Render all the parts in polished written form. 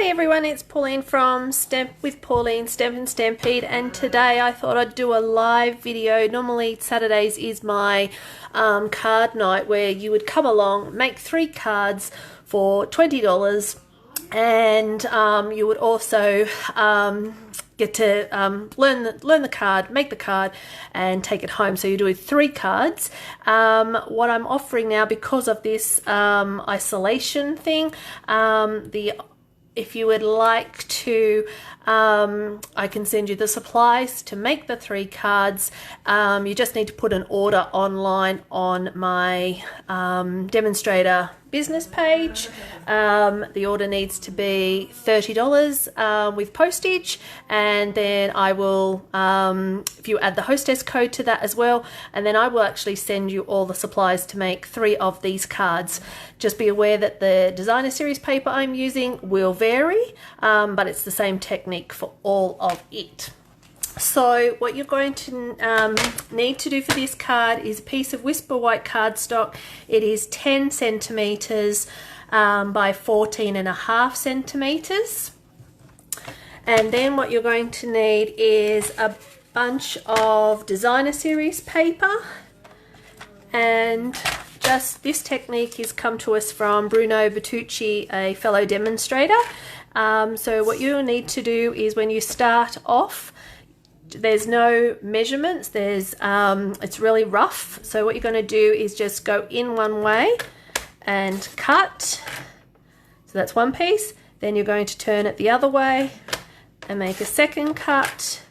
Hey everyone, it's Pauline from Stamp with Pauline, Stampin' Stampede, and today I thought I'd do a live video. Normally Saturdays is my card night where you would come along, make 3 cards for $20, and you would also get to learn the card, make the card, and take it home. So you do 3 cards. What I'm offering now, because of this isolation thing, if you would like to, I can send you the supplies to make the 3 cards. You just need to put an order online on my demonstrator business page. The order needs to be $30 with postage, and then I will, if you add the hostess code to that as well, and then I will actually send you all the supplies to make 3 of these cards. Just be aware that the designer series paper I'm using will vary, but it's the same technique for all of it. So what you're going to need to do for this card is a piece of Whisper White cardstock. It is 10 centimeters by 14.5 centimeters. And then what you're going to need is a bunch of designer series paper, and just this technique has come to us from Bruno Bertucci, a fellow demonstrator. So what you'll need to do is, when you start off, there's no measurements, it's really rough. So what you're going to do is just go in one way and cut. So that's one piece. Then you're going to turn it the other way and make a second cut,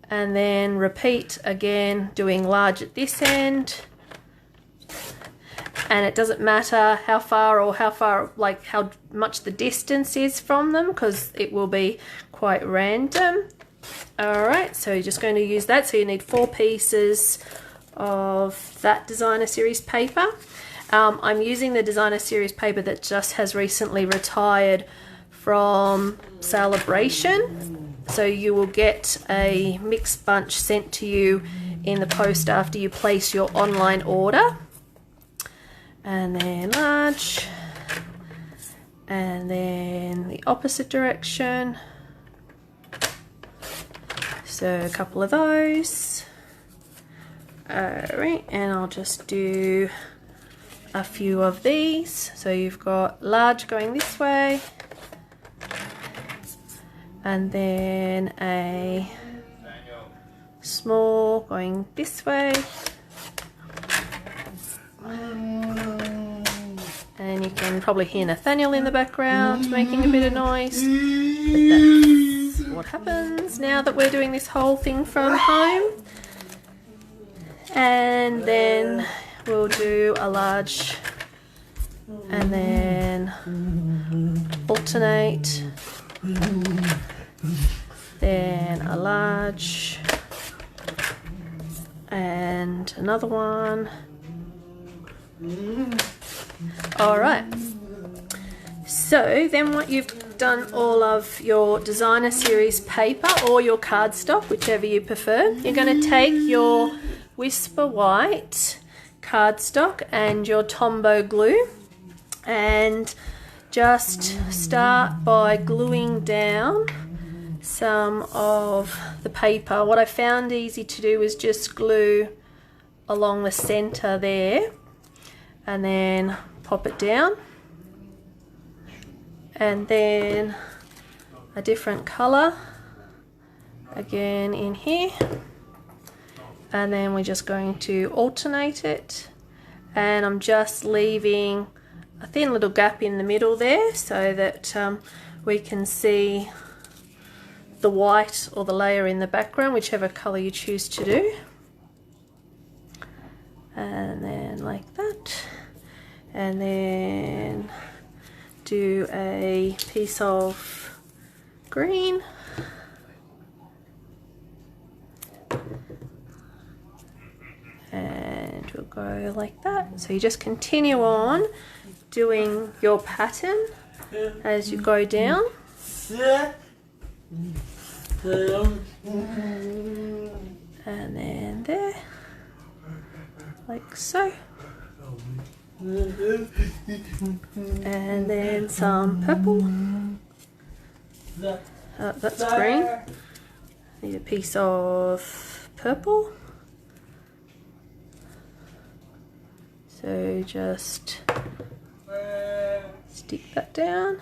and then repeat again, doing large at this end. And it doesn't matter how far, like how much the distance is from them, because it will be quite random. Alright, so you're just going to use that. So you need 4 pieces of that designer series paper. I'm using the designer series paper that just has recently retired from Celebration. So you will get a mixed bunch sent to you in the post after you place your online order. And then large, and then the opposite direction. So a couple of those. Alright, and I'll just do a few of these. So you've got large going this way, and then a small going this way. And you can probably hear Nathaniel in the background making a bit of noise, but that's what happens now that we're doing this whole thing from home. And then we'll do a large, and then alternate, then a large, and another one. Alright, so then what you've done, all of your designer series paper or your cardstock, whichever you prefer, you're going to take your Whisper White cardstock and your Tombow glue, and just start by gluing down some of the paper. What I found easy to do is just glue along the center there, and then pop it down, and then a different color again in here, and then we're just going to alternate it, and I'm just leaving a thin little gap in the middle there so that we can see the white or the layer in the background, whichever color you choose to do. And then like that, and then do a piece of green, and we'll go like that. So you just continue on doing your pattern as you go down. And then there, like so. And then some purple. That's green. Need a piece of purple. So just stick that down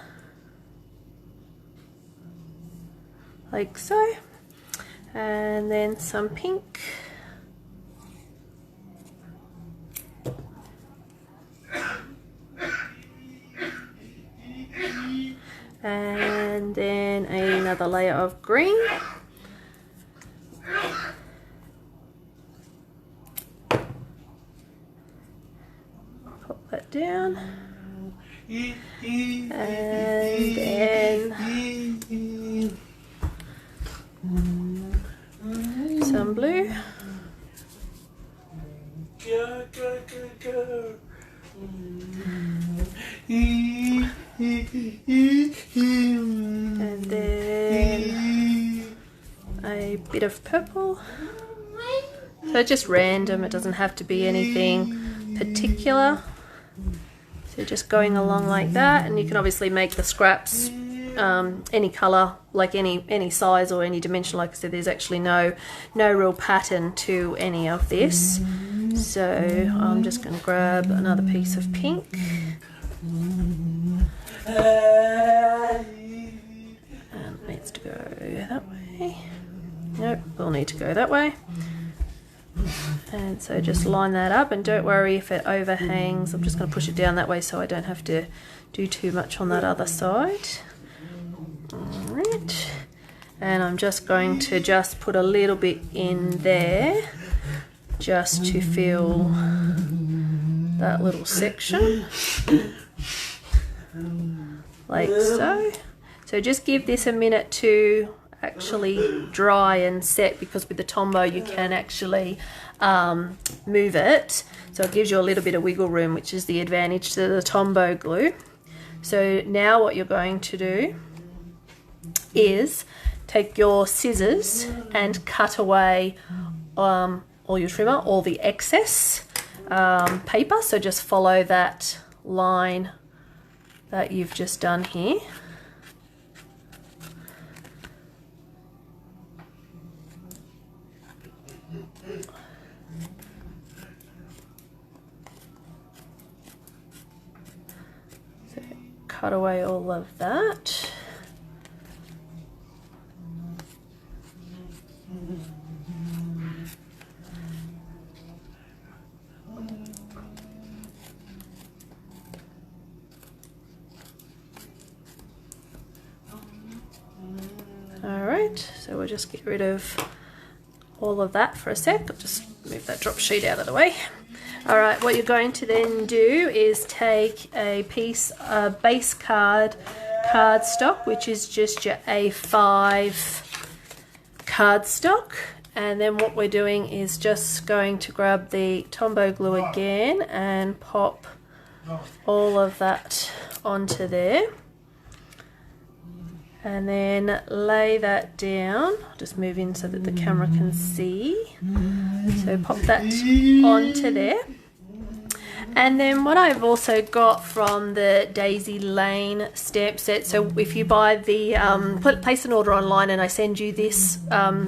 like so, and then some pink. And then another layer of green. Pop that down. And then some blue. And then a bit of purple. So just random, it doesn't have to be anything particular. So just going along like that, and you can obviously make the scraps any colour, like any size or any dimension. Like I said, there's actually no real pattern to any of this. So I'm just going to grab another piece of pink. And it needs to go that way. Nope, we'll need to go that way. And so just line that up, and don't worry if it overhangs. I'm just going to push it down that way so I don't have to do too much on that other side. Alright, and I'm just going to just put a little bit in there just to fill that little section like so. So just give this a minute to actually dry and set, because with the Tombow you can actually move it, so it gives you a little bit of wiggle room, which is the advantage to the Tombow glue. So now what you're going to do is take your scissors and cut away all your trimmer, all the excess paper. So just follow that line that you've just done here. So cut away all of that. Alright, so we'll just get rid of all of that for a sec. I'll just move that drop sheet out of the way. Alright, what you're going to then do is take a piece of base cardstock, which is just your A5 cardstock, and then what we're doing is just going to grab the Tombow glue again and pop all of that onto there. And then lay that down. I'll just move in so that the camera can see. So pop that onto there. And then what I've also got from the Daisy Lane stamp set, so if you buy the, place an order online and I send you this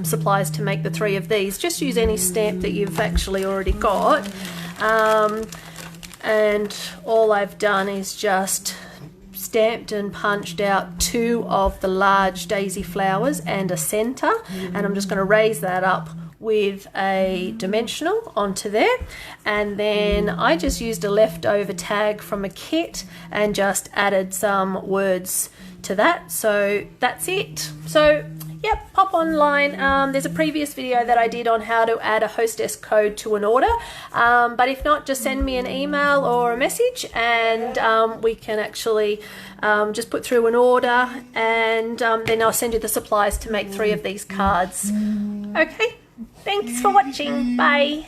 supplies to make the 3 of these, just use any stamp that you've actually already got. And all I've done is just stamped and punched out 2 of the large daisy flowers and a center, and I'm just going to raise that up with a dimensional onto there. And then I just used a leftover tag from a kit and just added some words to that. So that's it. So yep, pop online. There's a previous video that I did on how to add a hostess code to an order, but if not, just send me an email or a message, and we can actually just put through an order, and then I'll send you the supplies to make 3 of these cards. Okay, thanks for watching. Bye.